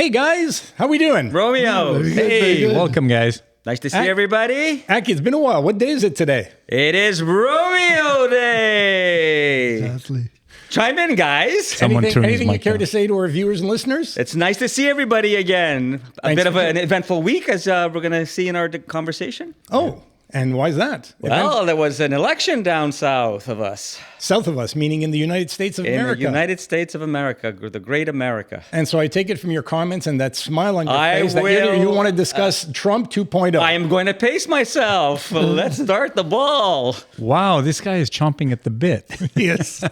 Hey guys, how we doing? Romeo, Hey, welcome, guys. nice to see everybody. Aki, it's been a while. What day is it today? It is Romeo Day. Exactly. Chime in, guys. Someone turn his Anything you mic care on. to say to our viewers and listeners? It's nice to see everybody again. A Thanks bit of for an eventful week, as we're going to see in our conversation. Oh, and why is that? Well, there was an election down south of us, South of us, meaning in the United States of in America. the United States of America, the great America. And so I take it from your comments and that smile on your I face that you want to discuss Trump 2.0. I am going to pace myself. Let's start the ball. Wow, this guy is chomping at the bit. Yes.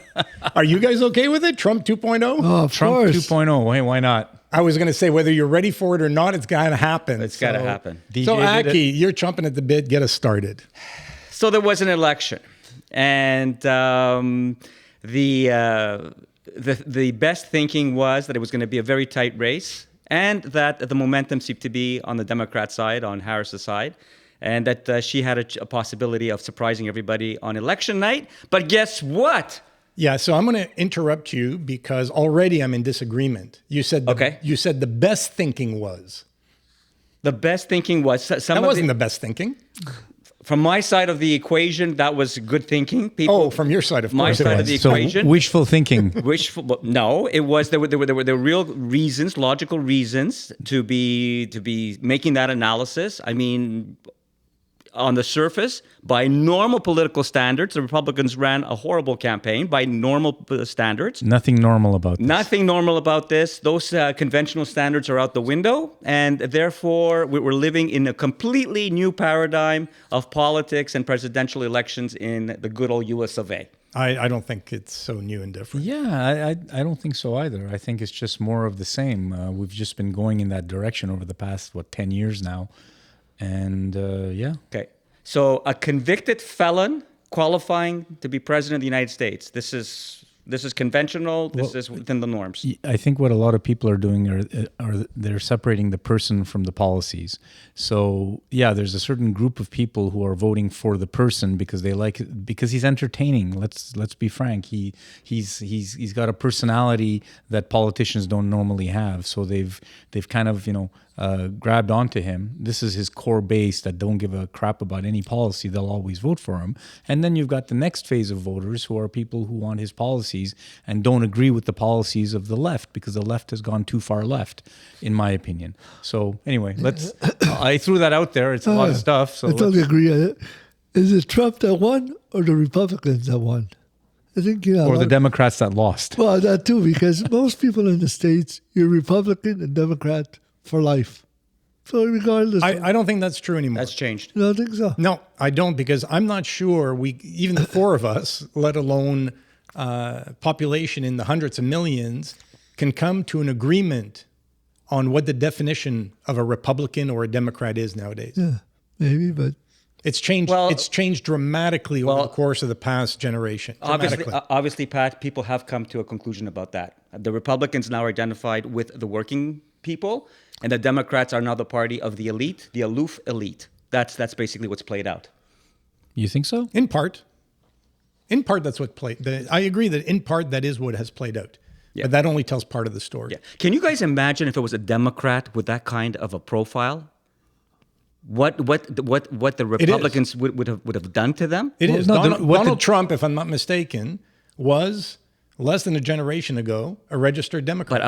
Are you guys okay with it? Trump 2.0? Oh, of Trump course. 2.0. Why not? I was going to say whether you're ready for it or not, it's got to happen. It's got to happen. So DJ did Aki, it. you're chomping at the bit. Get us started. So there was an election, and the best thinking was that it was going to be a very tight race, and that the momentum seemed to be on the Democrat side, on Harris's side, and that she had a possibility of surprising everybody on election night. But guess what? Yeah, so I'm going to interrupt you because already I'm in disagreement. You said you said the best thinking was. The best thinking was some That of wasn't the best thinking. from my side of the equation. That was good thinking. People, Oh, from your side, of my course it side was. of the So equation. wishful thinking. Wishful? No, it was there were real reasons, logical reasons to be making that analysis. I mean, on the surface, by normal political standards, the Republicans ran a horrible campaign by normal standards. Nothing normal about this. Nothing normal about this. Those conventional standards are out the window, and therefore we're living in a completely new paradigm of politics and presidential elections in the good old US of A. I don't think it's so new and different. Yeah, I don't think so either. I think it's just more of the same. We've just been going in that direction over the past, 10 years now. And yeah. Okay. So a convicted felon qualifying to be president of the United States. This is conventional. This is within the norms. I think what a lot of people are doing are they're separating the person from the policies. So yeah, there's a certain group of people who are voting for the person because they like it, because he's entertaining. Let's be frank. He's got a personality that politicians don't normally have. So they've kind of grabbed onto him. This is his core base that don't give a crap about any policy. They'll always vote for him. And then you've got the next phase of voters who are people who want his policies and don't agree with the policies of the left because the left has gone too far left, in my opinion. So anyway, I threw that out there. It's a lot of stuff. So I totally agree on it. Is it Trump that won or the Republicans that won? I think, or the Democrats that lost. Well, that too, because most people in the States, you're Republican and Democrat for life. So regardless. I don't think that's true anymore. That's changed. I don't think so. No, I don't, because I'm not sure even the four of us, let alone population in the hundreds of millions, can come to an agreement on what the definition of a Republican or a Democrat is nowadays. Yeah, maybe, but It's changed. It's changed dramatically over the course of the past generation. Obviously, Pat, people have come to a conclusion about that. The Republicans now are identified with the working people, and the Democrats are now the party of the elite, the aloof elite. That's basically what's played out. You think so? In part, that's what played. I agree that in part that is what has played out. Yeah. But that only tells part of the story. Yeah. Can you guys imagine if it was a Democrat with that kind of a profile? What the Republicans would have done to them? It is. Donald Trump, if I'm not mistaken, was less than a generation ago a registered Democrat.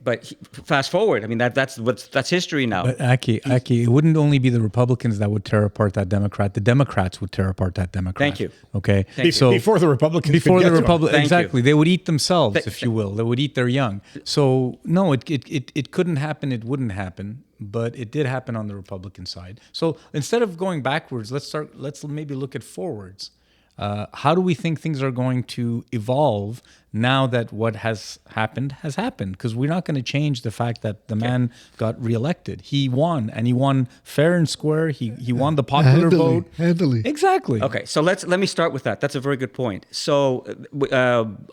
But fast forward. I mean that's history now. But Aki, it wouldn't only be the Republicans that would tear apart that Democrat. The Democrats would tear apart that Democrat. Thank you. Okay. So before the Republicans, exactly, they would eat themselves, if you will. They would eat their young. So no, it couldn't happen. It wouldn't happen. But it did happen on the Republican side. So instead of going backwards, let's maybe look at forwards. How do we think things are going to evolve now that what has happened has happened? Because we're not going to change the fact that the man got reelected. He won, and he won fair and square. He won the popular vote. Handily. Exactly. Okay, so let me start with that. That's a very good point. So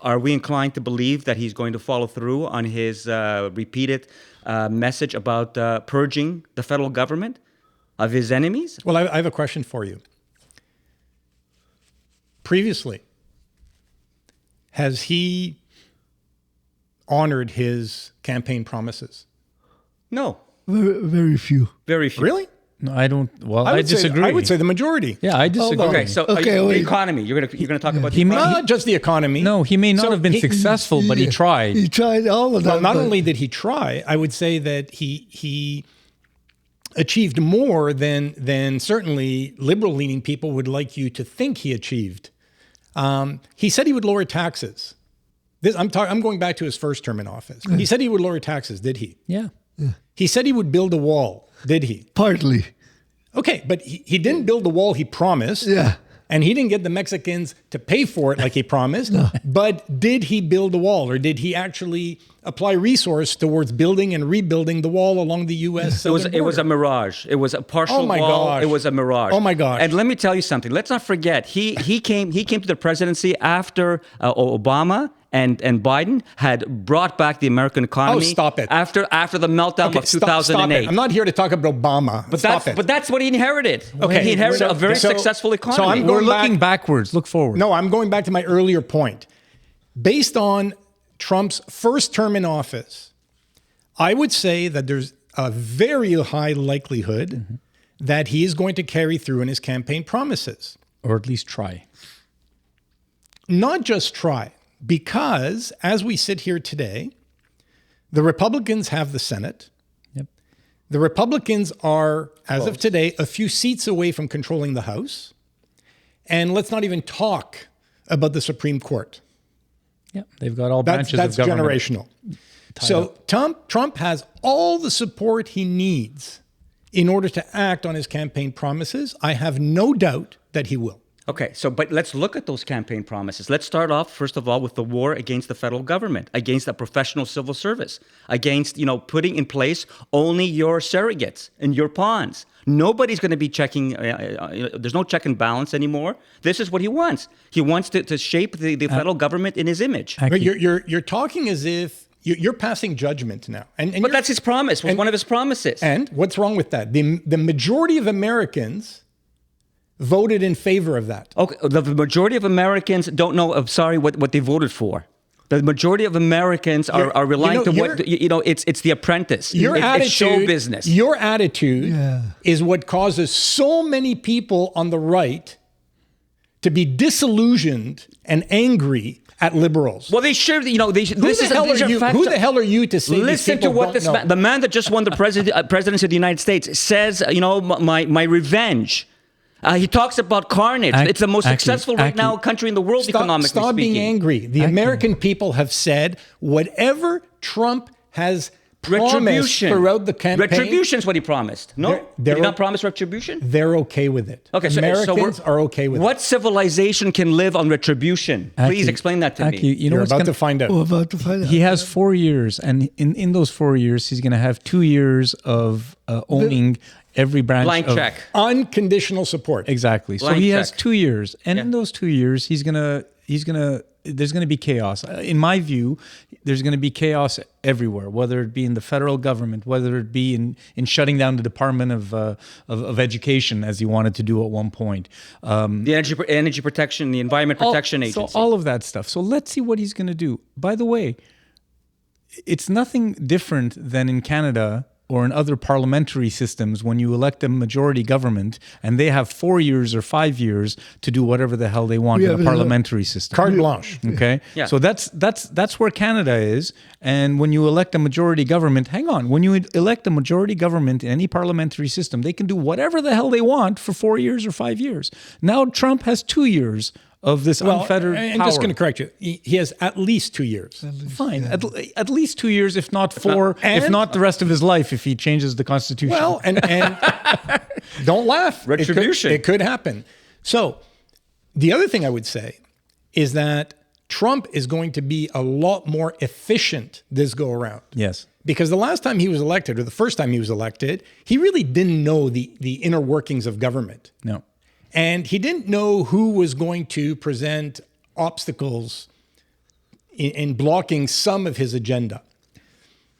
are we inclined to believe that he's going to follow through on his repeated message about purging the federal government of his enemies? Well, I have a question for you. Previously, has he honored his campaign promises? No, Very, very few. very few. Really? No, I don't. Well, I would disagree. I would say the majority. Yeah, I disagree. on. Okay, so Okay, the wait. economy. You're gonna talk about the He may- economy? Not just the economy. No, he may not So have been he- successful, but he tried. He tried all of that. Well, not but only did he try, I would say that he achieved more than certainly liberal-leaning people would like you to think he achieved. He said he would lower taxes. I'm going back to his first term in office. He said he would lower taxes, did he? Yeah. He said he would build a wall, did he? partly. Okay, but he didn't build the wall he promised. Yeah. And he didn't get the Mexicans to pay for it like he promised. But did he build a wall, or did he actually apply resource towards building and rebuilding the wall along the U.S. It was border? a mirage. It was a partial Oh my wall. gosh. It was a mirage. Oh my gosh. And let me tell you something. Let's not forget he came to the presidency after Obama and Biden had brought back the American economy. Oh, stop it. After the meltdown Okay, of 2008. Stop it. I'm not here to talk about Obama. But stop it. that's what he inherited. Okay, He inherited so- a very so- successful so economy. I'm We're going back- looking backwards. Look forward. No, I'm going back to my earlier point. Based on Trump's first term in office, I would say that there's a very high likelihood that he is going to carry through in his campaign promises. Or at least try. Not just try, because as we sit here today, the Republicans have the Senate. Yep. The Republicans are, as of today, a few seats away from controlling the House. And let's not even talk about the Supreme Court. Yeah. They've got all That's branches of government. generational. So Trump has all the support he needs in order to act on his campaign promises. I have no doubt that he will. Okay, but let's look at those campaign promises. Let's start off, first of all, with the war against the federal government, against the professional civil service, against, putting in place only your surrogates and your pawns. Nobody's going to be checking, there's no check and balance anymore. This is what he wants. He wants to shape the federal government in his image. But you're talking as if you're passing judgment now. But that's his promise, was one of his promises. And what's wrong with that? The majority of Americans voted in favor of that. Okay, the majority of Americans don't know, what they voted for. The majority of Americans are relying to what, it's The Apprentice. It's show business. Your attitude is what causes so many people on the right to be disillusioned and angry at liberals. Well, they should, Who the hell are you to say Listen these to people what don't know? the man that just won the presidency of the United States says, my revenge. He talks about carnage. It's the most successful right now country in the world economically Stop speaking. being angry. The American people have said whatever Trump has promised throughout the campaign. Retribution is what he promised. No? Did he not promise retribution? They're okay with it. Okay, so Americans are okay with it. What civilization can live on retribution? Please explain that to me. You're about to find out. We're about to find out. He has 4 years, and in those 4 years, he's going to have 2 years of owning every branch. Blank check. Unconditional support. Exactly. So Blank he has check. 2 years, and in those 2 years, there's going to be chaos. In my view, there's going to be chaos everywhere, whether it be in the federal government, whether it be in shutting down the Department of Education, as he wanted to do at one point. The energy protection, the Environment Protection Agency. So all of that stuff. So let's see what he's going to do. By the way, it's nothing different than in Canada or in other parliamentary systems when you elect a majority government and they have 4 years or 5 years to do whatever the hell they want in a parliamentary system. Carte blanche. Okay? Yeah. So that's where Canada is. And when you elect a majority government, hang on, when you elect a majority government in any parliamentary system, they can do whatever the hell they want for 4 years or 5 years. Now Trump has 2 years of this unfettered I'm power. just going to correct you. He has at least 2 years. Fine. At least 2 years, if not 4, if not the rest of his life, if he changes the Constitution. Well, and don't laugh. Retribution. It could happen. So the other thing I would say is that Trump is going to be a lot more efficient this go around. Yes. Because the last time he was elected, or the first time he was elected, he really didn't know the inner workings of government. No. And he didn't know who was going to present obstacles in blocking some of his agenda.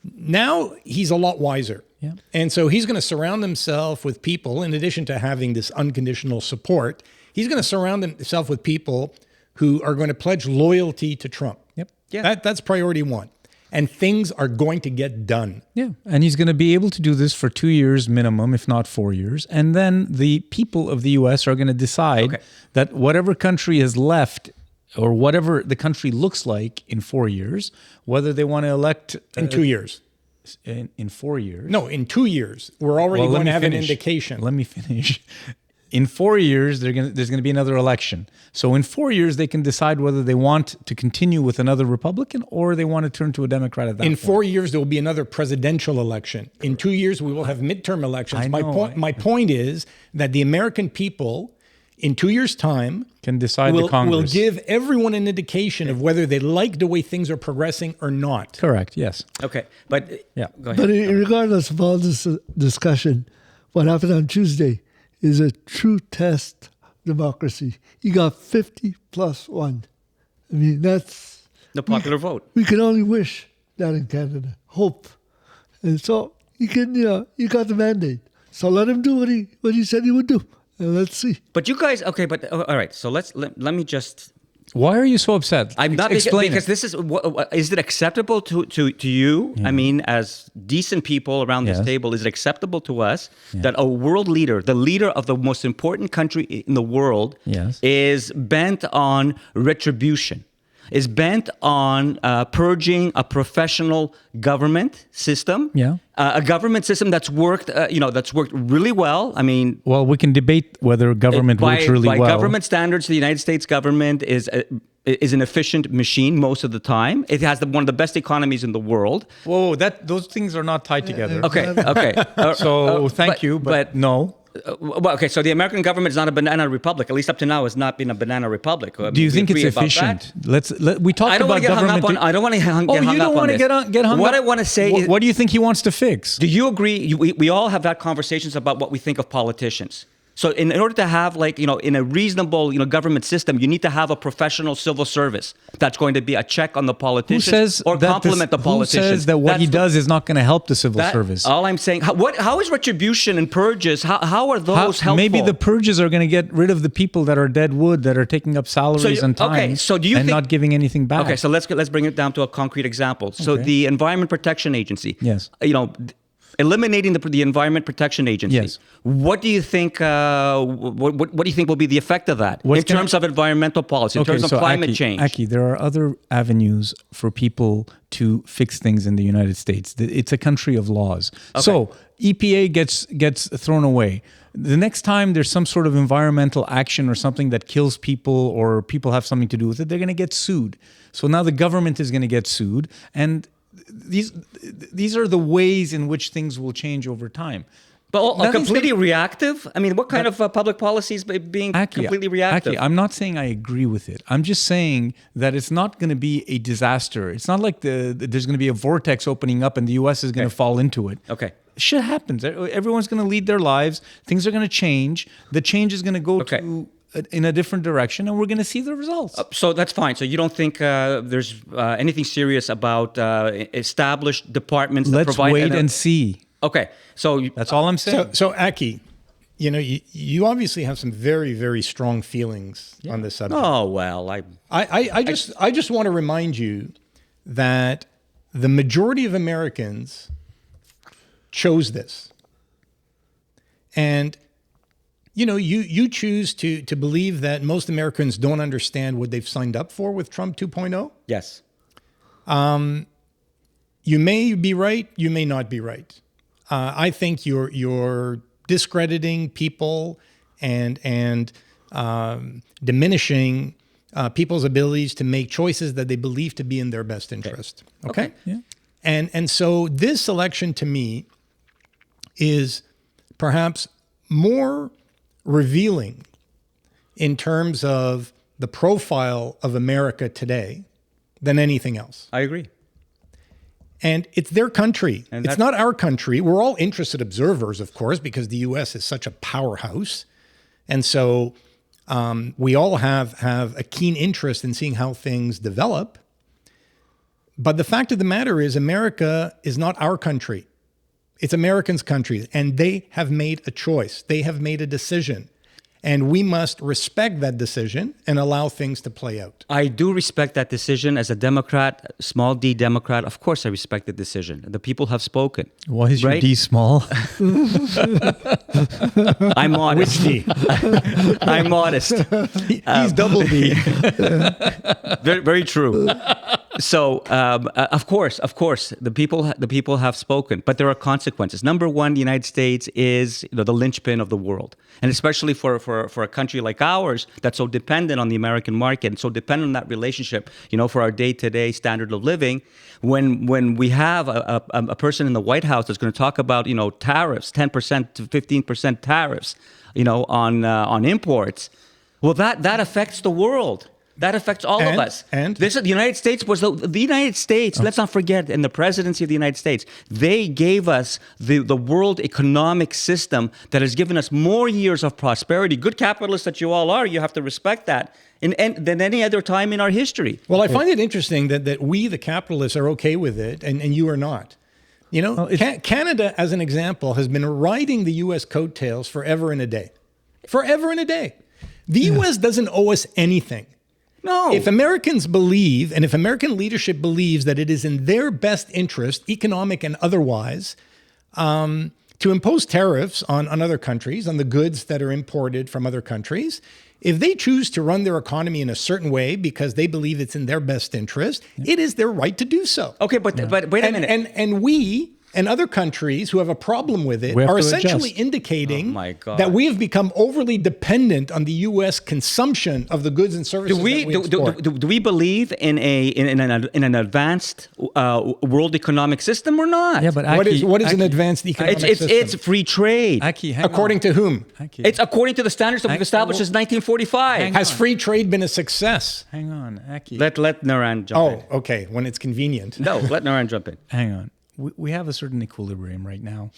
Now he's a lot wiser. Yeah. And so he's going to surround himself with people, in addition to having this unconditional support, he's going to surround himself with people who are going to pledge loyalty to Trump. Yep. Yeah. That's priority one. and things are going to get done. Yeah, and he's going to be able to do this for 2 years minimum, if not 4 years. And then the people of the U.S. are going to decide that whatever country is left, or whatever the country looks like in 4 years, whether they want to elect In 2 years. in 4 years. No, in 2 years. We're already Well, let going me to have an finish. indication. Let me finish. In 4 years, there's going to be another election. So in 4 years, they can decide whether they want to continue with another Republican or they want to turn to a Democrat at that In point. 4 years, there will be another presidential election. In 2 years, we will have midterm elections. I My know, point. My point is that the American people, in 2 years' time, Can decide the will Congress. give everyone an indication of whether they like the way things are progressing or not. Correct, yes. Okay, but Yeah. go ahead. But regardless of all this discussion, what happened on Tuesday is a true test of democracy. You got 50+1. I mean, that's... The popular vote. We can only wish that in Canada. Hope. And so you got the mandate. So let him do what he said he would do. And let's see. But you guys, okay, but all right. So let me just. Why are you so upset? I'm not Explain because it. this is. Is it acceptable to you? I mean, as decent people around this Yes. table, is it acceptable to us that a world leader, the leader of the most important country in the world, Yes. is bent on retribution? Is bent on purging a professional government system, Yeah. A government system that's worked, that's worked really well. I mean, Well, we can debate whether government works really by well. government standards, the United States government is an efficient machine most of the time. It has one of the best economies in the world. Whoa, those things are not tied together. Okay, okay. So thank you, but no. Well, okay, so the American government is not a banana republic. At least up to now, has not been a banana republic. I mean, Do you we think it's agree about efficient? that. We talked I don't about want to get hung government. up on. I don't want to get hung you up don't on want this. to get hung What up. I want to say is, What do you think he wants to fix? do you agree? We all have had conversations about what we think of politicians. So in order to have in a reasonable government system, you need to have a professional civil service that's going to be a check on the Who politicians says or that complement the who politicians. says that what That's he does is not going to help the civil that- service? All I'm saying, how is retribution and purges? How are those helpful? Maybe the purges are going to get rid of the people that are dead wood, that are taking up salaries and time, okay, so do you and think, not giving anything back. Okay, so let's bring it down to a concrete example. So Okay. the Environment Protection Agency. Yes. Eliminating the Environment Protection Agency. Yes. What do you think? What do you think will be the effect of that What's in terms of environmental policy, in terms of climate change? Aki, there are other avenues for people to fix things in the United States. It's a country of laws. So EPA gets thrown away. The next time there's some sort of environmental action or something that kills people or people have something to do with it, they're going to get sued. So now the government is going to get sued, and these are the ways in which things will change over time. But Nothing's completely gonna- reactive? I mean, what kind of public policy is being completely reactive? Aki, I'm not saying I agree with it. I'm just saying that it's not going to be a disaster. It's not like there's going to be a vortex opening up and the U.S. is going to fall into it. Okay. Shit happens. Everyone's going to lead their lives. Things are going to change. The change is going to go in a different direction, and we're going to see the results. So that's fine. So you don't think there's anything serious about established departments that Let's provide... wait and see. Okay, so... That's all I'm saying. So Aki, you obviously have some very, very strong feelings on this subject. Oh, well, I just want to remind you that the majority of Americans chose this. And you choose to believe that most Americans don't understand what they've signed up for with Trump 2.0. Yes. You may be right, you may not be right. I think you're discrediting people and diminishing people's abilities to make choices that they believe to be in their best interest. Okay? Yeah. And so this election to me is perhaps more revealing in terms of the profile of America today than anything else. I agree. And it's their country. And it's not our country. We're all interested observers, of course, because the U.S. is such a powerhouse. And so we all have a keen interest in seeing how things develop. But the fact of the matter is America is not our country. It's Americans' country. And they have made a choice. They have made a decision. And we must respect that decision and allow things to play out. I do respect that decision as a Democrat, small d Democrat. Of course, I respect the decision. The people have spoken. Why is your Right? D small? I'm modest. Which D? I'm modest. He's double D. Very, very true. So, of course, the people have spoken, but there are consequences. Number one, the United States is the linchpin of the world, and especially for a country like ours that's so dependent on the American market and so dependent on that relationship, for our day-to-day standard of living. When we have a person in the White House that's going to talk about tariffs, 10% to 15% tariffs, on imports, well, that affects the world. That affects all of us. And the United States was the United States. Let's not forget, in the presidency of the United States, they gave us the world economic system that has given us more years of prosperity. Good capitalists that you all are, you have to respect that. Than any other time in our history. Well, I find it interesting that we, the capitalists, are okay with it, and you are not. Canada, as an example, has been riding the U.S. coattails forever and a day. Forever and a day. The U.S. doesn't owe us anything. No. If Americans believe, and if American leadership believes that it is in their best interest, economic and otherwise, to impose tariffs on other countries, on the goods that are imported from other countries, if they choose to run their economy in a certain way because they believe it's in their best interest, it is their right to do so. Okay, but wait a minute. And we and other countries who have a problem with it We have are to essentially adjust. indicating Oh my God. that we have become overly dependent on the U.S. consumption of the goods and services Do we that we export. do we believe in an advanced world economic system or not? Yeah, but What is an advanced economic system? it's free trade. Aki, hang According on. to whom? Aki, It's according to the standards that we've established since 1945. Hang Has on. free trade been a success? hang on, Aki. Let Naran jump Oh, okay, when it's convenient. in. No, let Naran jump in. Hang on. We have a certain equilibrium right now.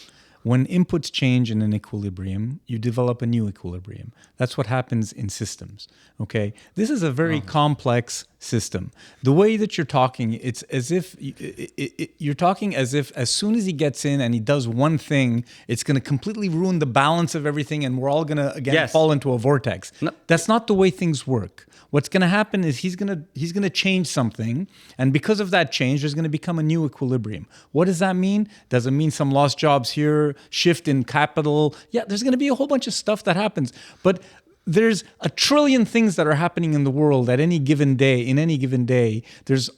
When inputs change in an equilibrium, you develop a new equilibrium. That's what happens in systems. Okay, this is a very complex system. The way that you're talking, it's as if you're talking as if as soon as he gets in and he does one thing, it's going to completely ruin the balance of everything, and we're all going to again Yes. fall into a vortex. No. That's not the way things work. What's going to happen is he's going to change something, and because of that change, there's going to become a new equilibrium. What does that mean? Does it mean some lost jobs here, shift in capital? Yeah, there's going to be a whole bunch of stuff that happens, but there's a trillion things that are happening in the world at any given day. In any given day, there's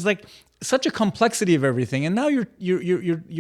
like such a complexity of everything, and now you're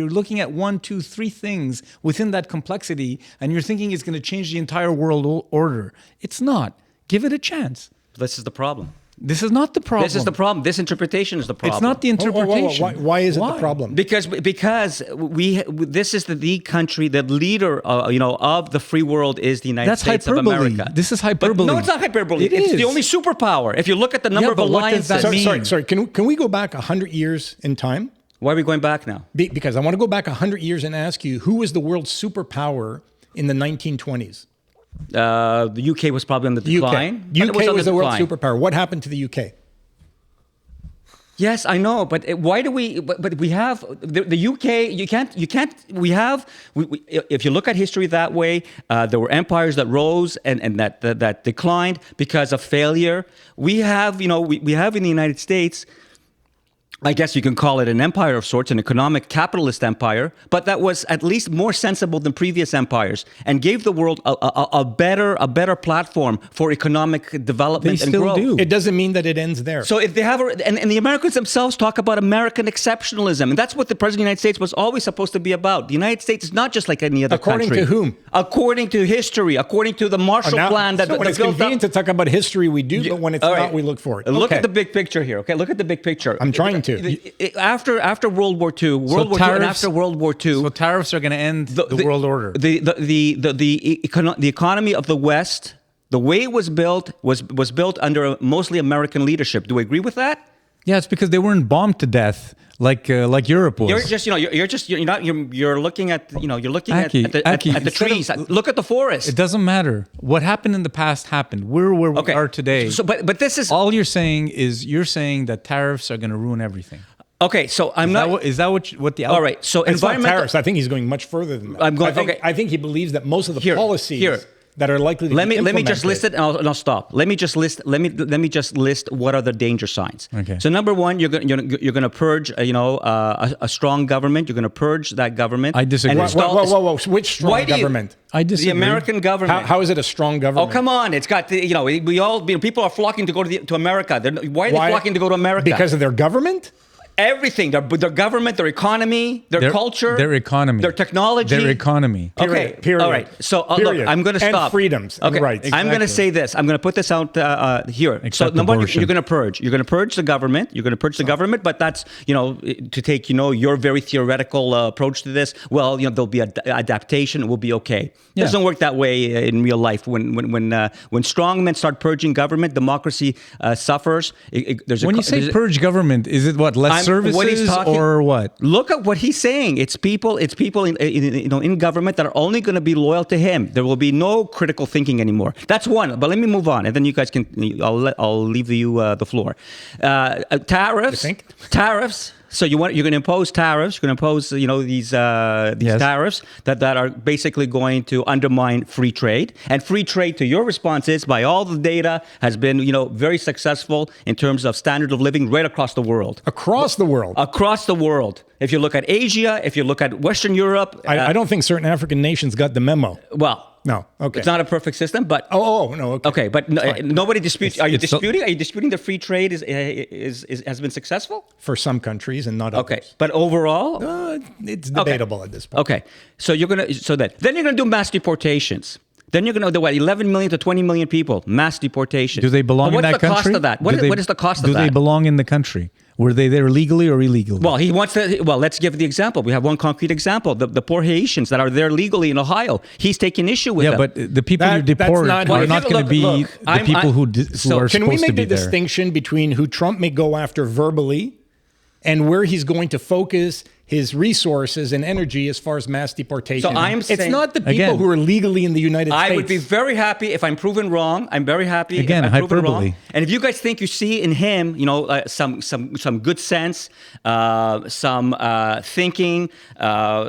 looking at 1, 2, 3 things within that complexity, and you're thinking it's going to change the entire world order. It's not. Give it a chance. This is the problem. This is not the problem. This is the problem. This interpretation is the problem. It's not the interpretation. Why is it the problem? Because this is the country, the leader of the free world is the United That's States hyperbole. of America. This is But hyperbole. no, it's not hyperbole. It It's is. the only superpower. If you look at the number Yeah, of but what does alliances. that mean? Sorry. Can we go back 100 years in time? Why are we going back now? Because I want to go back 100 years and ask you, who was the world's superpower in the 1920s? The UK was probably on the decline. but it UK on was the world's decline. superpower. What happened to the UK? Yes, I know, but why do we? But we have the UK. You can't. We have. If you look at history that way, there were empires that rose and that declined because of failure. We have, we have in the United States, I guess you can call it an empire of sorts, an economic capitalist empire, but that was at least more sensible than previous empires and gave the world a better platform for economic development They and still growth. do. It doesn't mean that it ends there. So if they have, and the Americans themselves talk about American exceptionalism, and that's what the President of the United States was always supposed to be about. The United States is not just like any other According country. to whom? According to history, according to the Marshall Plan that when it's built convenient up. to talk about history, we do, but when it's All not, right. we look for it. Look Okay. at the big picture here. Okay, look at the big picture. I'm trying to. After World War II, and after World War II, So tariffs are going to end the world order. The economy of the West, the way it was built was built under mostly American leadership. Do we agree with that? Yeah, it's because they weren't bombed to death like Europe was. You're looking at Aki, at the instead trees. of- Look at the forest. It doesn't matter. What happened in the past happened. We're where we are today. So, but this is All you're saying is that tariffs are going to ruin everything. okay. So I'm not. Is that what the All right. So It's not environmental tariffs. I think he's going much further than that. I'm going- I think, okay. I think he believes that most of the Here, policies here. that are likely to Let be me just implemented. list it, and I'll stop. Let me just list what are the danger signs. Okay. So number one, you're going to purge, a strong government. You're going to purge that government. I disagree. and Whoa, install- whoa. Which strong Why do you- government? I disagree. The American government. How is it a strong Oh, government? come on! It's got people are flocking to go to America. Why are they flocking to go to America? Because of their government? Everything, their government, their economy, their culture, their economy, their technology, their economy. Okay, Period. all right. So look, Period. I'm going to stop. And freedoms and Okay, rights. I'm going to Exactly. say this. I'm going to put this out here. So Except number one, abortion. you're going to purge. You're going to purge the government. You're going to purge the government. But that's to take your very theoretical approach to this. Well, there'll be adaptation. It will be okay. It doesn't work that way in real life. When strong men start purging government, democracy suffers. When you say purge government, is it what less services what he's talking- or what? Look at what he's saying. It's people in government that are only going to be loyal to him. There will be no critical thinking anymore. That's one. But let me move on, and then you guys can. I'll leave you the floor. Tariffs. You think? Tariffs. So you're going to impose tariffs. You're going to impose these Yes. tariffs that are basically going to undermine free trade. And free trade, to your response, is by all the data has been very successful in terms of standard of living right across the world. Across the world. Across the world. If you look at Asia, if you look at Western Europe, I don't think certain African nations got the memo. well, No. Okay. it's not a perfect system, but Oh, no. Okay. okay, but nobody disputes. Are you it's so- disputing? Are you disputing the free trade has been successful? For some countries and not Okay, others. but overall, It's debatable at this point. okay. So then you're gonna do mass deportations. Then you're going to do 11 million to 20 million people, mass deportation. Do they belong in that country? What's the cost of that? What is the cost of that? Do they belong in the country? Were they there legally or illegally? Well, he wants to. Well, let's give the example. We have one concrete example: the poor Haitians that are there legally in Ohio. He's taking issue with them. but the people you That's deport not- are Well, not going to be look, the people who so are Can we supposed make to be the there. distinction between who Trump may go after verbally and where he's going to focus his resources and energy as far as mass deportation? So I'm it's saying- not the people Again, who are legally in the United States. I would be very happy if I'm proven wrong. I'm very happy Again, if I'm proven hyperbole. wrong. And if you guys think you see in him, some good sense, some thinking,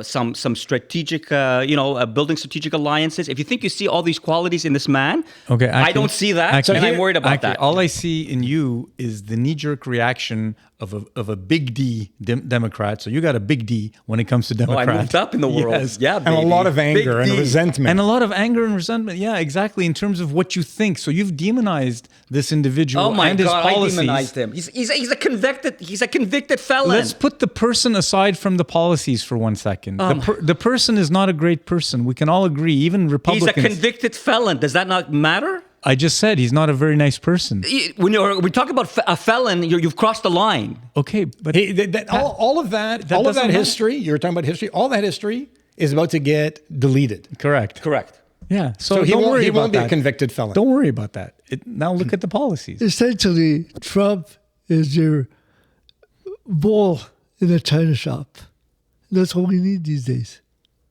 some strategic, building strategic alliances. If you think you see all these qualities in this man, Okay, I don't see that, and I'm worried about that. All I see in you is the knee-jerk reaction of a big D Democrat. So you got a big D when it comes to Oh, I Democrats. moved up in the world. Yes. Yeah, and a baby. lot of anger Big and D. resentment. And a lot of anger and resentment. Yeah, exactly. In terms of what you think. So you've demonized this individual Oh my and his God! policies. I demonized him. He's a convicted felon. Let's put the person aside from the policies for 1 second. The person is not a great person. We can all agree, even He's a Republicans. convicted felon. Does that not matter? I just said he's not a very nice person. When we talk about a felon, you've crossed the line. Okay, but all of that doesn't matter. history, you were talking about history, all that history is about to get deleted. correct. Correct. Yeah. So, So he don't won't, worry he about won't be that. a convicted felon. Don't worry about that. Now look at the policies. Essentially, Trump is your bull in a china shop. That's what we need these days.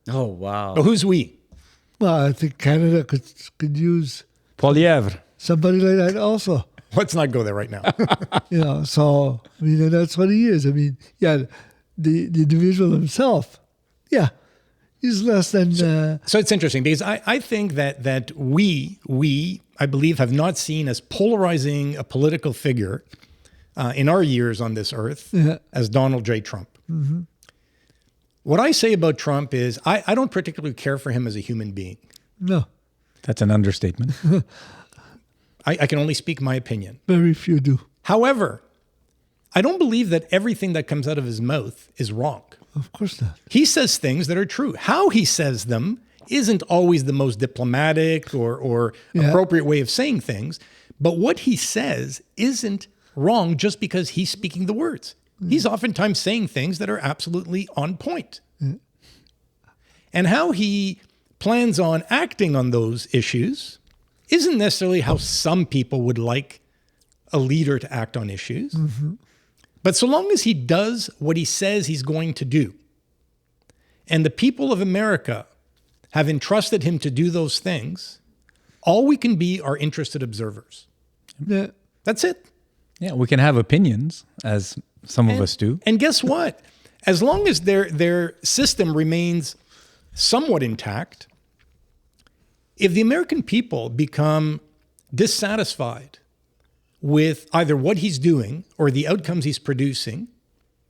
Oh wow. But who's we? Well, I think Canada could use Polièvre. somebody like that also. Let's not go there right now. So I mean, and that's what he is. I mean, yeah, the individual himself, yeah, he's less than. So it's interesting because I think that we, I believe, have not seen as polarizing a political figure in our years on this earth as Donald J. Trump. Mm-hmm. What I say about Trump is I don't particularly care for him as a human being. No, That's an understatement. I can only speak my opinion. very few do. However, I don't believe that everything that comes out of his mouth is wrong. Of course not. He says things that are true. How he says them isn't always the most diplomatic or appropriate way of saying things, but what he says isn't wrong just because he's speaking the words. He's oftentimes saying things that are absolutely on point. And how he plans on acting on those issues isn't necessarily how some people would like a leader to act on issues. But so long as he does what he says he's going to do, and the people of America have entrusted him to do those things, all we can be are interested observers. Yeah. That's it. Yeah, we can have opinions, as some of us do. And guess what? As long as their system remains somewhat intact, if the American people become dissatisfied with either what he's doing or the outcomes he's producing,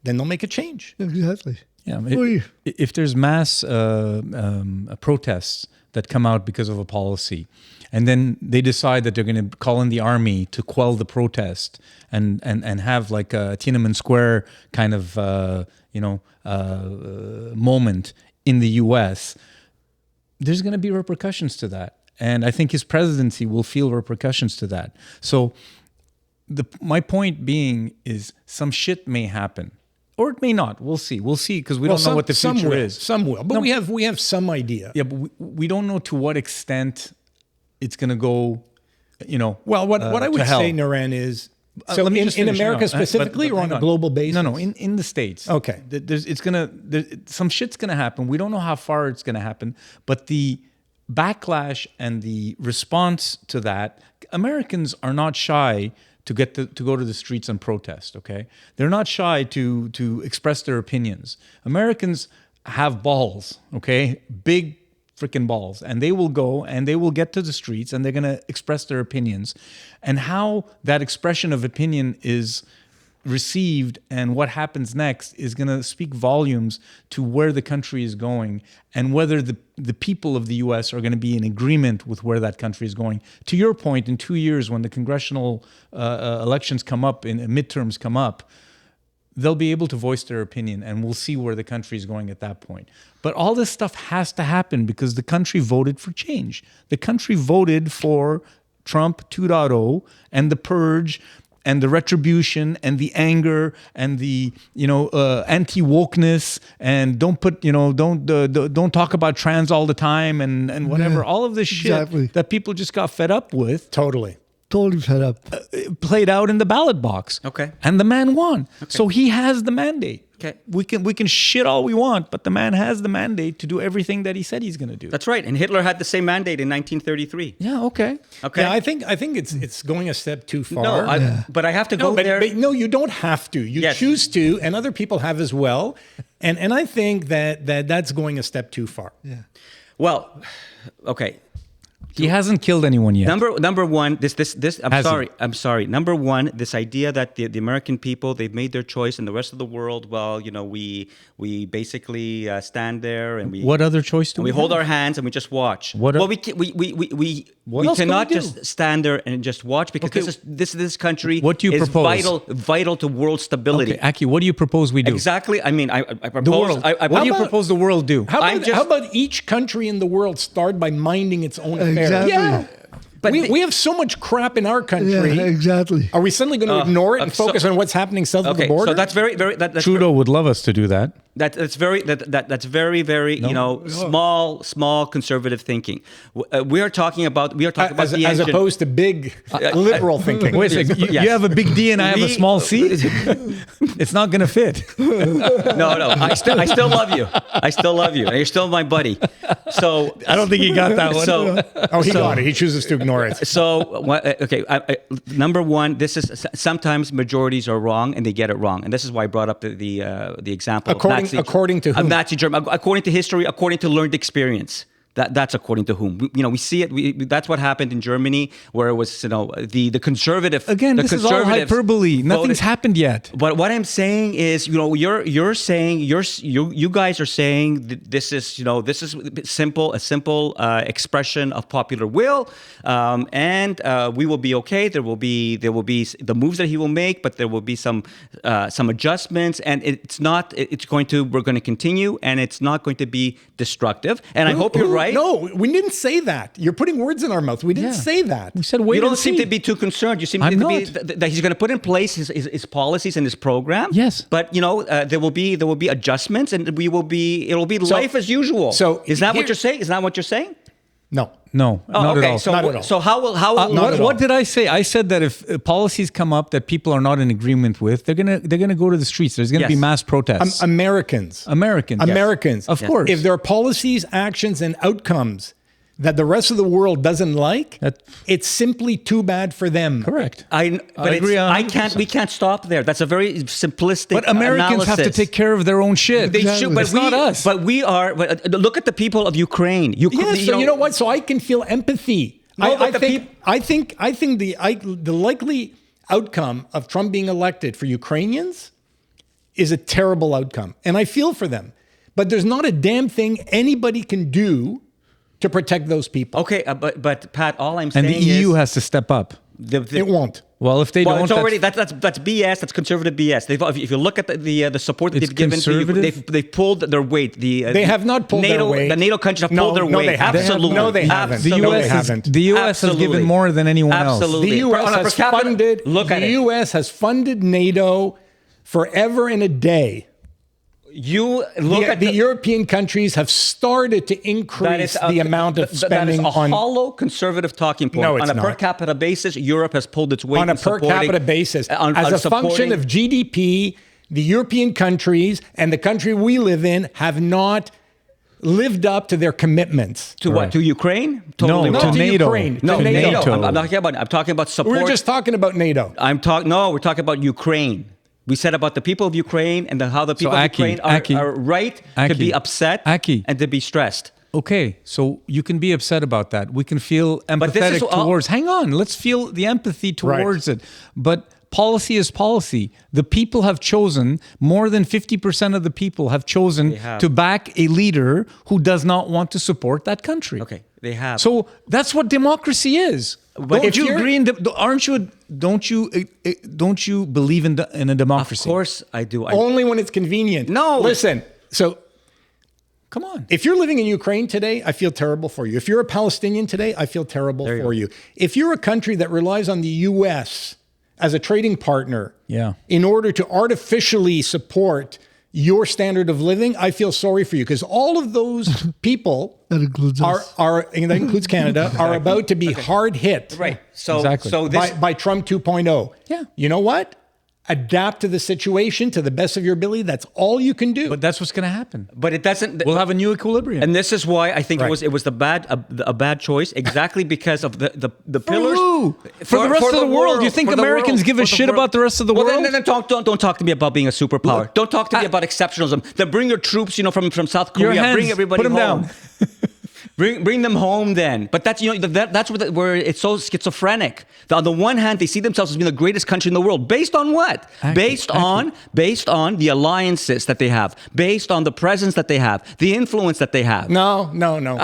then they'll make a change. Exactly. Yeah, Oy. if there's mass protests that come out because of a policy, and then they decide that they're going to call in the army to quell the protest and have like a Tiananmen Square kind of moment in the U.S., there's going to be repercussions to that, and I think his presidency will feel repercussions to that. So, my point being is some shit may happen. Or it may not. We'll see. We'll see because we don't know what the future is. Some will, but we have some idea. Yeah, but we don't know to what extent it's going to go. Well, what I would say, Naren, is so let me in just finish. America specifically, or on a global basis. No, in the States. Okay, some shit's going to happen. We don't know how far it's going to happen, but the backlash and the response to that, Americans are not shy to go to the streets and protest, okay? They're not shy to express their opinions. Americans have balls, okay? Big freaking balls. And they will go and they will get to the streets and they're going to express their opinions. And how that expression of opinion is received and what happens next is going to speak volumes to where the country is going and whether the people of the U.S. are going to be in agreement with where that country is going. To your point, in 2 years, when the congressional elections come up, and midterms come up, they'll be able to voice their opinion and we'll see where the country is going at that point. But all this stuff has to happen because the country voted for change. The country voted for Trump 2.0 and the purge and the retribution and the anger and the anti-wokeness and don't talk about trans all the time and whatever, all of this shit that people just got fed up with. Totally fed up. Played out in the ballot box. Okay. And the man won. Okay. So he has the mandate. Okay. We can shit all we want, but the man has the mandate to do everything that he said he's going to do. That's right. And Hitler had the same mandate in 1933. Yeah, okay. Okay. Yeah, I think it's going a step too far. No, but I have to go there. But no, you don't have to. You choose to, and other people have as well. And I think that's going a step too far. Yeah. Well, okay. He hasn't killed anyone yet. Number one, I'm sorry. Number one, this idea that the American people, they've made their choice, and the rest of the world, well, we basically stand there and we. What other choice do we hold our hands and we just watch. We cannot just stand there and just watch because this country what do you is propose? vital to world stability. Okay, Aki, what do you propose we do? Exactly. I mean, I propose the world. What do you propose the world do? How about each country in the world start by minding its own affairs? Exactly. Yeah. But we have so much crap in our country. Yeah, exactly. Are we suddenly going to ignore it and focus on what's happening south of the border? So that's very, very. That's Trudeau would love us to do that. That's very small conservative thinking. We are talking about the as engine. opposed to big liberal thinking. Wait a second. You have a big D and I have a small C. It's not going to fit. No. I still love you. I still love you. And you're still my buddy. So I don't think he got that one. He got it. He chooses to ignore it. So okay. Number one, this is sometimes majorities are wrong and they get it wrong, and this is why I brought up the example. According to whom? Nazi Germany, according to history, according to learned experience. That's according to whom. We see it. That's what happened in Germany, where it was the conservative. Again, this is all hyperbole. Nothing's happened yet. But what I'm saying is, you're saying you guys are saying that this is a simple expression of popular will, and we will be okay. There will be the moves that he will make, but there will be some adjustments, and we're going to continue, and it's not going to be destructive. And I hope you're right. No, we didn't say that. You're putting words in our mouth. We didn't say that. We said wait. You don't seem to be too concerned. You seem to be that he's going to put in place his policies and his program. Yes, but there will be adjustments, and it'll be life as usual. So is that what you're saying? Is that what you're saying? No. Not at all. Not at all. So how will what did I say? I said that if policies come up that people are not in agreement with, they're gonna go to the streets. There's gonna be mass protests. Americans, yes. of course. If there are policies, actions, and outcomes that the rest of the world doesn't like, That- it's simply too bad for them. Correct. But I agree. I can't. We can't stop there. That's a very simplistic. But Americans have to analysis. take care of their own shit. They should, but it's not us. But we are. But look at the people of Ukraine. Yes, so you know what? So I can feel empathy. No, but I think the likely outcome of Trump being elected for Ukrainians is a terrible outcome, and I feel for them. But there's not a damn thing anybody can do to protect those people. Okay, but Pat, all I'm saying and the EU has to step up. It won't. Well, if they Well, don't, it's already that's BS. That's conservative BS. If you look at the support that It's they've given, conservative? they've pulled their weight. They have not pulled NATO, their weight. The NATO countries have pulled their No, weight. they haven't. Absolutely. No, they haven't. the No, US, they haven't. the US has given more than anyone else. Absolutely. The U.S. On a per has capita- funded. Look at the it. U.S. has funded NATO forever and a day. You look at The European countries have started to increase the amount of spending that is a on hollow conservative talking point. No, it's on a per not. capita basis, Europe has pulled its weight on a in per supporting- capita basis. on As a function supporting- of GDP, the European countries and the country we live in have not lived up to their commitments. to what? To Ukraine? Totally No, Not wrong. to to NATO. Ukraine. No, to NATO. NATO. I'm talking about support. We're just talking about NATO. No, we're talking about Ukraine. We said about the people of Ukraine and how the people of Aki, Ukraine are right to Aki, be upset Aki. and to be stressed. Okay, so you can be upset about that. We can feel But this is empathetic all- towards. Hang on, let's feel the empathy towards it. But policy is policy. The people have chosen, more than 50% of the people have chosen have. to back a leader who does not want to support that country. Okay, they have. So that's what democracy is. But Don't if you you're- agree? Don't you believe in a Of democracy? course I do. Only when it's convenient. No. Listen, so Come on. if you're living in Ukraine today, I feel terrible for you. If you're a Palestinian today, I feel terrible There you for go. you. If you're a country that relies on the U.S. as a trading partner Yeah. in order to artificially support your standard of living, I feel sorry for you because all of those people That includes us. and that includes Canada, are about to be hard hit Right. So Exactly. so this by Trump 2.0. Yeah. You know what? Adapt to the situation to the best of your ability. That's all you can do. But that's what's going to happen. but it doesn't We'll have a new equilibrium. and this is why I think Right. it was a bad choice exactly because of the pillars who? For the rest of the world. You think for the Americans world, give a for the shit world. about the rest of the Well, world? then don't talk to me about being a superpower. Look, don't talk to me about exceptionalism. Then bring your troops, from South Your Korea. hands, Bring everybody put 'em home. down. Bring them home then. But that's that's where it's so schizophrenic. On the one hand, they see themselves as being the greatest country in the world. Based on what? Based on the alliances that they have, based on the presence that they have, the influence that they have. No.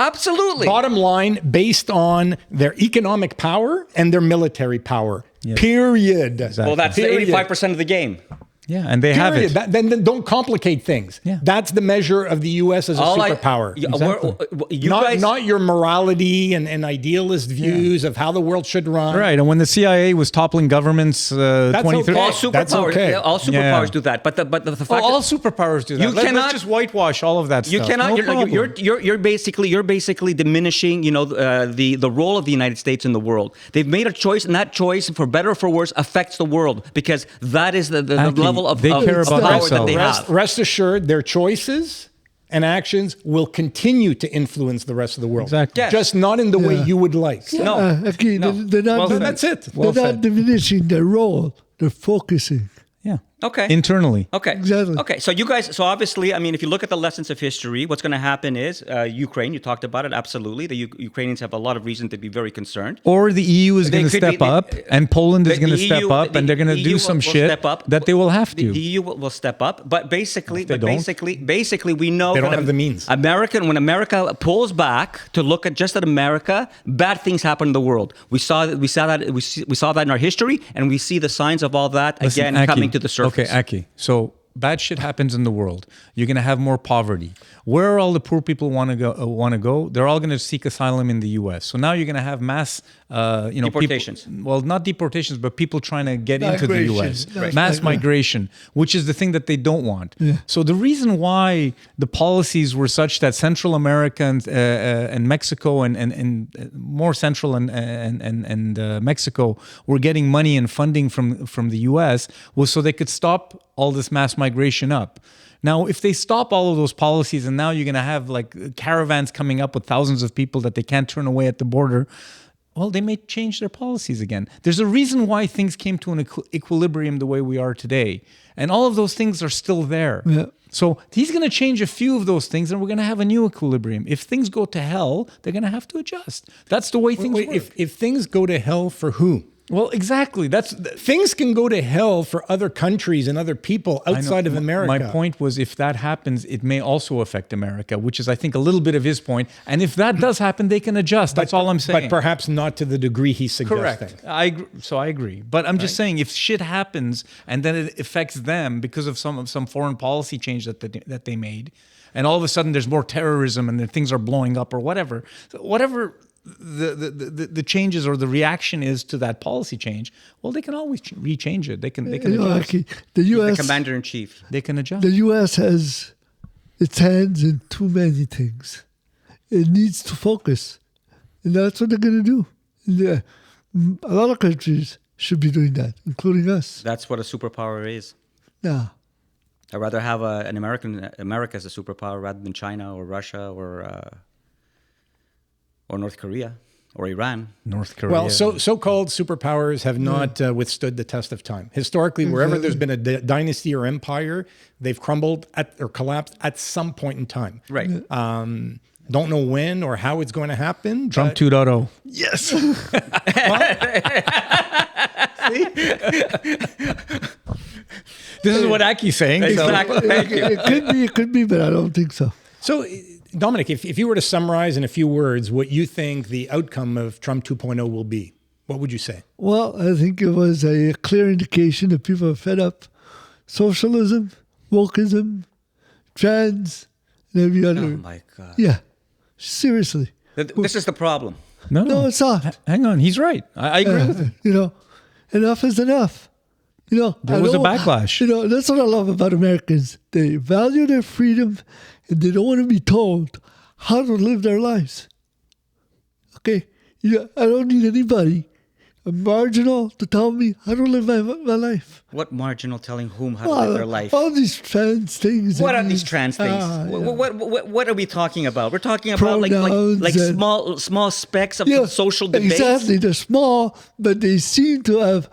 Absolutely. Bottom line, based on their economic power and their military power. Yes. Period. Well, that's Period. 85% of the game. Yeah, and they have Period. it. Then don't complicate things. Yeah. That's the measure of the U.S. as a superpower. You not, guys, not your morality and idealist views of how the world should run. Right, and when the CIA was toppling governments 2013, all okay. superpowers, That's okay. all superpowers do that. But the fact all that superpowers do that. You Let's cannot- just whitewash all of that you stuff. cannot. No You're basically diminishing. The role of the United States in the world. They've made a choice, and that choice, for better or for worse, affects the world because that is the Actually, level of they care of about power that themselves. they have. Rest assured, their choices and actions will continue to influence the rest of the world. Exactly. Yes. Just not in the way you would like. No. Okay, No. they're not. Well, So that's it. They're Well not said. diminishing their role. They're focusing. Yeah. Okay. Internally. Okay. Exactly. Okay. So you guys. So obviously, I mean, if you look at the lessons of history, what's going to happen is Ukraine. You talked about it. Absolutely, the Ukrainians have a lot of reason to be very concerned. Or the EU is They going to could be- step up, and Poland is The going to step EU up, and they're going to the do EU some will shit step up. that they will have to. The EU will step up, but basically, they don't. basically, we know They don't that have the means. When America pulls back to look at just at America, bad things happen in the world. We saw that in our history, and we see the signs of all that Listen, again Aki, coming to the surface. Okay, Aki. So bad shit happens in the world. You're going to have more poverty. Where are all the poor people want to go? They're all going to seek asylum in the U.S. So now you're going to have mass, Deportations. Well, not deportations, but people trying to get into the Migration. U.S. Right. Mass migration, which is the thing that they don't want. So the reason why the policies were such that Central America and Mexico and more Central and Mexico were getting money and funding from the U.S. was so they could stop all this mass migration up. Now, if they stop all of those policies and now you're going to have like caravans coming up with thousands of people that they can't turn away at the border, well, they may change their policies again. There's a reason why things came to an equilibrium the way we are today. And all of those things are still there. Yeah. So he's going to change a few of those things and we're going to have a new equilibrium. If things go to hell, they're going to have to adjust. That's the way things work. If things go to hell for who? Well, exactly. Things can go to hell for other countries and other people outside of America. My point was, if that happens, it may also affect America, which is, I think, a little bit of his point. And if that does happen, they can adjust. That's all I'm saying. But perhaps not to the degree he's suggesting. Correct. I agree. But I'm just saying, if shit happens and then it affects them because of some foreign policy change that they made, and all of a sudden there's more terrorism and then things are blowing up or whatever the changes or the reaction is to that policy change, well, they can always rechange it. They can adjust. The U.S. The commander in chief. They can adjust. The U.S. has its hands in too many things. It needs to focus, and that's what they're going to do. A lot of countries should be doing that, including us. That's what a superpower is. Yeah. I'd rather have America as a superpower rather than China or Russia or North Korea or Iran. North Korea. Well, so-called superpowers have not withstood the test of time. Historically, wherever there's been a dynasty or empire, they've crumbled or collapsed at some point in time. Right. Don't know when or how it's going to happen. Trump 2.0. Yes. This is what Aki's saying. Exactly. Thank you. It could be, but I don't think so. So, Dominic, if you were to summarize in a few words what you think the outcome of Trump 2.0 will be, what would you say? Well, I think it was a clear indication that people are fed up. Socialism, wokeism, trans, and every other. Oh my God. Yeah, seriously. This is the problem. No, it's not. Hang on. He's right. I agree with him. Enough is enough. There was a backlash. That's what I love about Americans. They value their freedom and they don't want to be told how to live their lives. Okay? I don't need anybody, a marginal, to tell me how to live my life. What marginal telling whom how to live their life? All these trans things. What are these trans things? What are we talking about? We're talking about like small specks of the social debates. Exactly. They're small, but they seem to have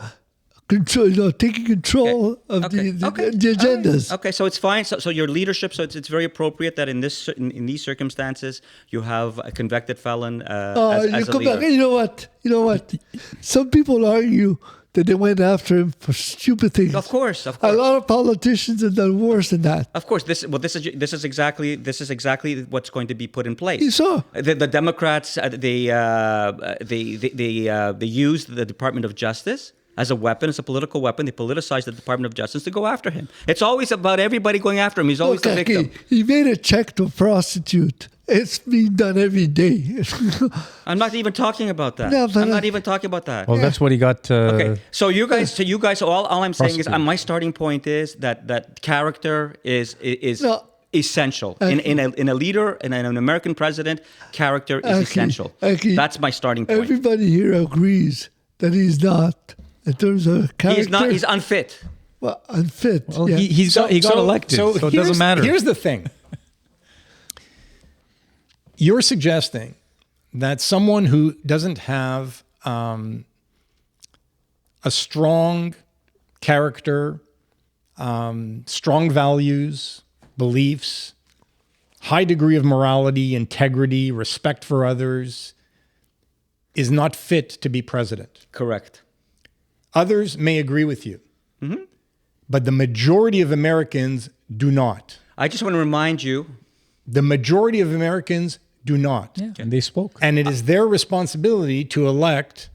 control, taking control of the agendas. Okay, so it's fine. So your leadership. So it's very appropriate that in these circumstances you have a convicted felon as a leader. You know what? Some people argue that they went after him for stupid things. Of course. A lot of politicians have done worse than that. Of course, this is exactly what's going to be put in place. You saw the Democrats. They used the Department of Justice as a weapon, as a political weapon. They politicized the Department of Justice to go after him. It's always about everybody going after him. He's always the victim. He made a check to a prostitute. It's being done every day. I'm not even talking about that. No, I'm not even talking about that. Well, that's what he got. Okay, so you guys. All I'm saying is, my starting point is that character is essential in a leader, in an American president. Character is essential. That's my starting point. Everybody here agrees that he's not. In terms of character, he's unfit. Well, unfit. Well, he got elected, so it doesn't matter. Here's the thing. You're suggesting that someone who doesn't have a strong character, strong values, beliefs, high degree of morality, integrity, respect for others, is not fit to be president. Correct. Others may agree with you, but the majority of Americans do not. I just want to remind you. The majority of Americans do not. Yeah, and they spoke. And it is their responsibility to elect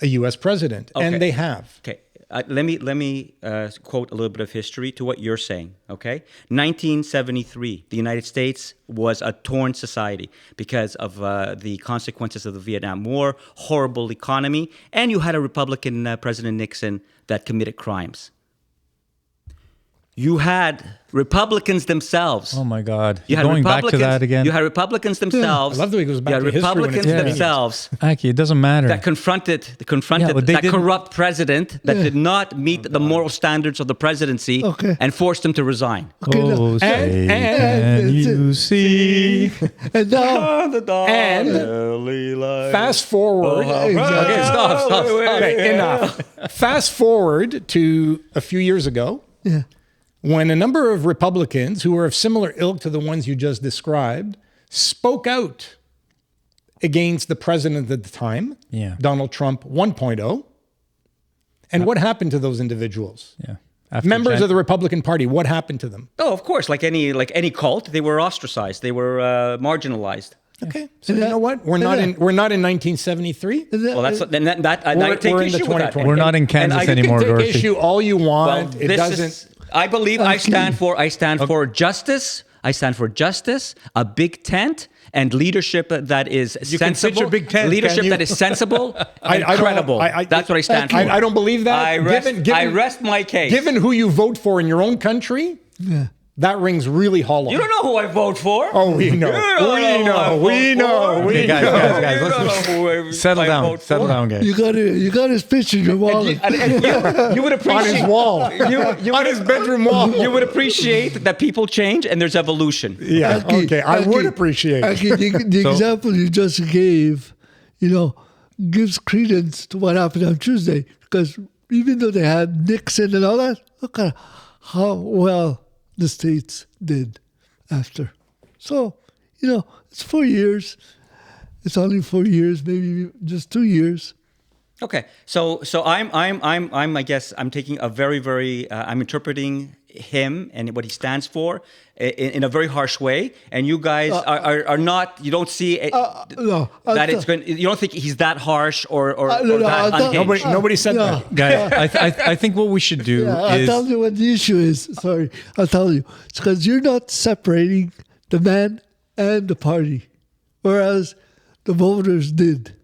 a U.S. president, and they have. Okay, let me quote a little bit of history to what you're saying. Okay, 1973, the United States was a torn society because of the consequences of the Vietnam War, horrible economy, and you had a Republican President Nixon that committed crimes. you had Republicans themselves. Oh my God! You You're had going back to Republicans- that again. You had Republicans themselves. I love the way he goes back you had to history when Republicans it's convenient. themselves Aki, it doesn't matter. that confronted Yeah, but they that didn't- corrupt president that did not meet the moral standards of the presidency Okay. and forced him to resign. Okay, now- Oh, say, and- can you see? And now, And fast forward. Okay, stop. Okay, enough. Fast forward to a few years ago, yeah, when a number of Republicans who were of similar ilk to the ones you just described spoke out against the president at the time, Yeah. Donald Trump 1.0. And what happened to those individuals? Yeah. After Members of the Republican Party, what happened to them? Oh, of course, like any cult, they were ostracized. They were marginalized. Okay, so you know what? We're not in 1973. Well, that's I We're- take we're in the issue with that. 2020. We're not in Kansas I can anymore, Take Dorothy. issue all you Well, want. It this doesn't. is. I believe I stand for justice. I stand for justice, a big tent, and leadership that is You can sensible. pitch a big tent, leadership can you? that is sensible and I don't- credible. That's what I stand for. I don't believe that. I rest my case. Given who you vote for in your own country, yeah. that rings really hollow. You don't know who I vote for. Oh, we know. We know. Okay, guys, let's settle down. Settle down, guys. You got his picture in your wallet. You would appreciate On his wall. You On his bedroom wall. You would appreciate that people change and there's evolution. Yeah, Aki, okay. I would Aki, appreciate. Aki, the So- example you just gave, gives credence to what happened on Tuesday. Because even though they had Nixon and all that, look at how well the states did after. So, it's 4 years. It's only 4 years, maybe just 2 years. Okay, so I guess I'm taking a very I'm interpreting him and what he stands for in a very harsh way, and you guys are not. You don't see it, No, that it's going. You don't think he's that harsh or no, that I'll tell- unhinged. Nobody said No. that. Guys, I think what we should do I'll is tell you what the issue is. Sorry, I'll tell you. It's because you're not separating the man and the party, whereas the voters did.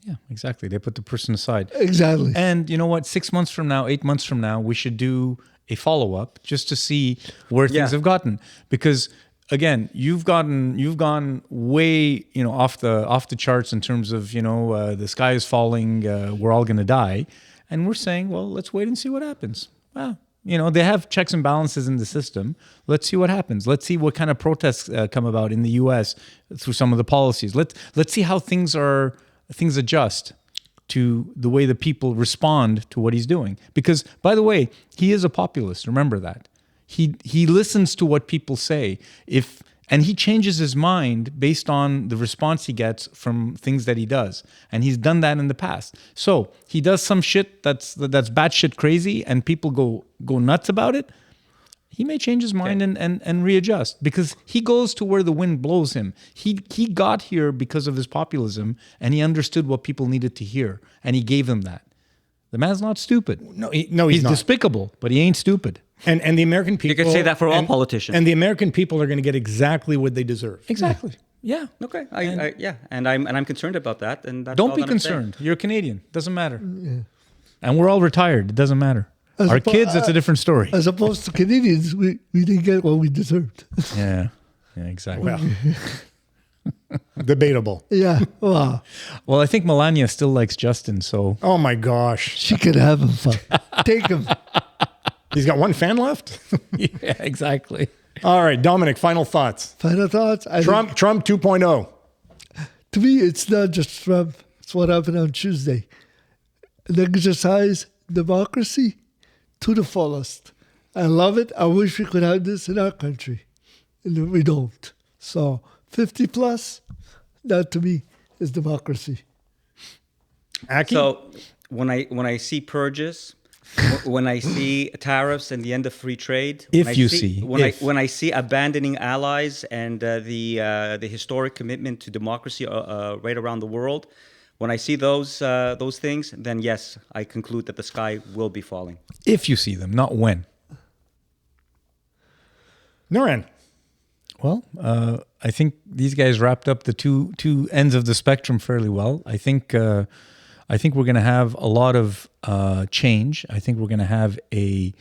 yeah, exactly. They put the person aside. Exactly. And you know what? 6 months from now, 8 months from now, we should do a follow-up just to see where things Yeah. have gotten. Because again, you've gone way, off the charts in terms of, the sky is falling, we're all going to die. And we're saying, well, let's wait and see what happens. Well, they have checks and balances in the system. Let's see what happens. Let's see what kind of protests come about in the U.S. through some of the policies. Let's see how things adjust to the way the people respond to what he's doing. Because, by the way, he is a populist. Remember that. He listens to what people say. And he changes his mind based on the response he gets from things that he does. And he's done that in the past. So he does some shit that's batshit crazy and people go nuts about it. He may change his mind and readjust because he goes to where the wind blows him. He got here because of his populism and he understood what people needed to hear and he gave them that. The man's not stupid. No, he's not. Despicable, but he ain't stupid. And the American people. You could say that for all politicians. And the American people are going to get exactly what they deserve. Exactly. Yeah. Okay, and I'm concerned about that. And that's Don't all be that I'm saying. concerned. You're a Canadian. Doesn't matter. And we're all retired. It doesn't matter. Our kids, that's a different story. As opposed to Canadians, we didn't get what we deserved. Yeah. Yeah, exactly. Well, debatable. Yeah. Wow. Well, I think Melania still likes Justin, so Oh my gosh. She could have him. Take him. He's got one fan left? yeah, exactly. All right, Dominic, final thoughts. Final thoughts? Trump 2.0. To me, it's not just Trump. It's what happened on Tuesday. And exercise democracy to the fullest. I love it. I wish we could have this in our country. And we don't. So 50 plus, that to me is democracy. Aki? So when I see purges, when I see tariffs and the end of free trade, If when I you see, see, when if. I when I see abandoning allies and the historic commitment to democracy right around the world, when I see those things, then yes, I conclude that the sky will be falling. If you see them, not when. Noran. Well, I think these guys wrapped up the two ends of the spectrum fairly well. I think we're going to have a lot of change. I think we're going to have a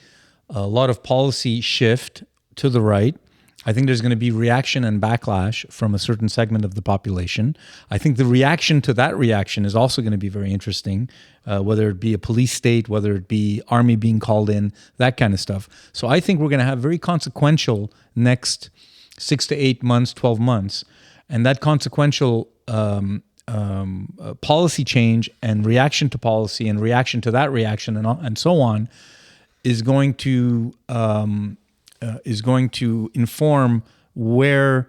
a lot of policy shift to the right. I think there's going to be reaction and backlash from a certain segment of the population. I think the reaction to that reaction is also going to be very interesting, whether it be a police state, whether it be army being called in, that kind of stuff. So I think we're going to have very consequential next 6 to 8 months, 12 months. And that consequential policy change and reaction to policy and reaction to that reaction and so on is going to inform where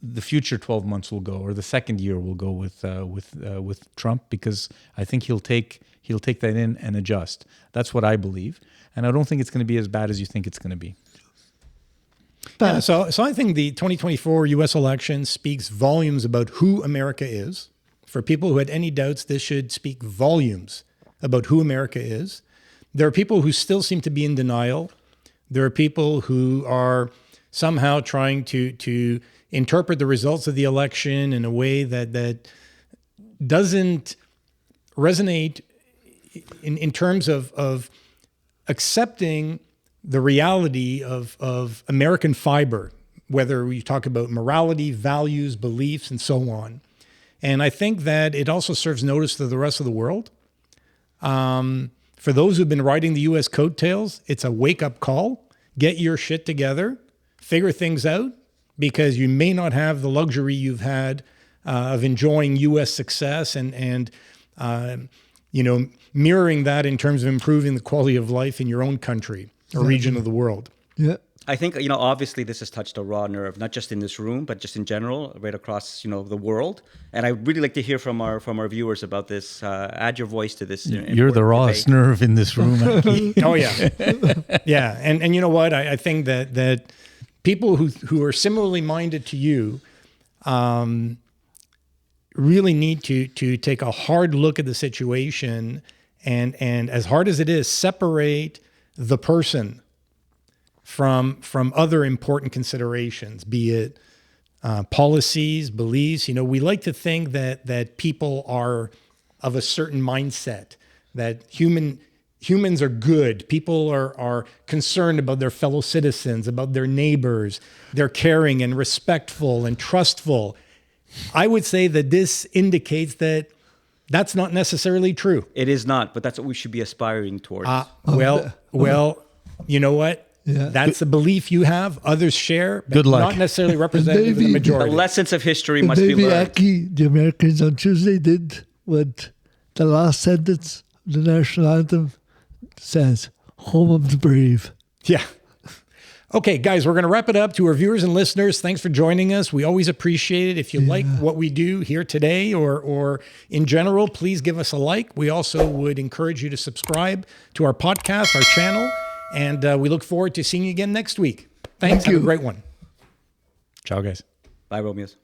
the future 12 months will go, or the second year will go with Trump, because I think he'll take that in and adjust. That's what I believe, and I don't think it's going to be as bad as you think it's going to be. Yeah, so I think the 2024 U.S. election speaks volumes about who America is. For people who had any doubts, this should speak volumes about who America is. There are people who still seem to be in denial. There are people who are somehow trying to interpret the results of the election in a way that doesn't resonate in terms of accepting the reality of American fiber, whether we talk about morality, values, beliefs, and so on. And I think that it also serves notice to the rest of the world. For those who've been riding the U.S. coattails, it's a wake-up call. Get your shit together, figure things out, because you may not have the luxury you've had of enjoying U.S. success and mirroring that in terms of improving the quality of life in your own country or region of the world. Yeah. I think, obviously this has touched a raw nerve, not just in this room, but just in general, right across, the world. And I'd really like to hear from our viewers about this. Add your voice to this. You're the rawest nerve in this room. Oh, yeah. Yeah. And you know what? I think that people who are similarly minded to you really need to take a hard look at the situation and as hard as it is, separate the person from other important considerations, be it policies, beliefs. We like to think that people are of a certain mindset, that humans are good. People are concerned about their fellow citizens, about their neighbors. They're caring and respectful and trustful. I would say that this indicates that that's not necessarily true. It is not, but that's what we should be aspiring towards. Well, you know what? Yeah. That's a belief you have, others share, but Good luck. not necessarily representative of the The majority. lessons of history And must be maybe learned. Aki, the Americans on Tuesday did what the last sentence of the national anthem says, home of the brave. Yeah. Okay, guys, we're going to wrap it up. To our viewers and listeners, thanks for joining us. We always appreciate it. If you like what we do here today or in general, please give us a like. We also would encourage you to subscribe to our podcast, our channel, and we look forward to seeing you again next week. Thanks. Have a great one. Ciao, guys. Bye, Romeos.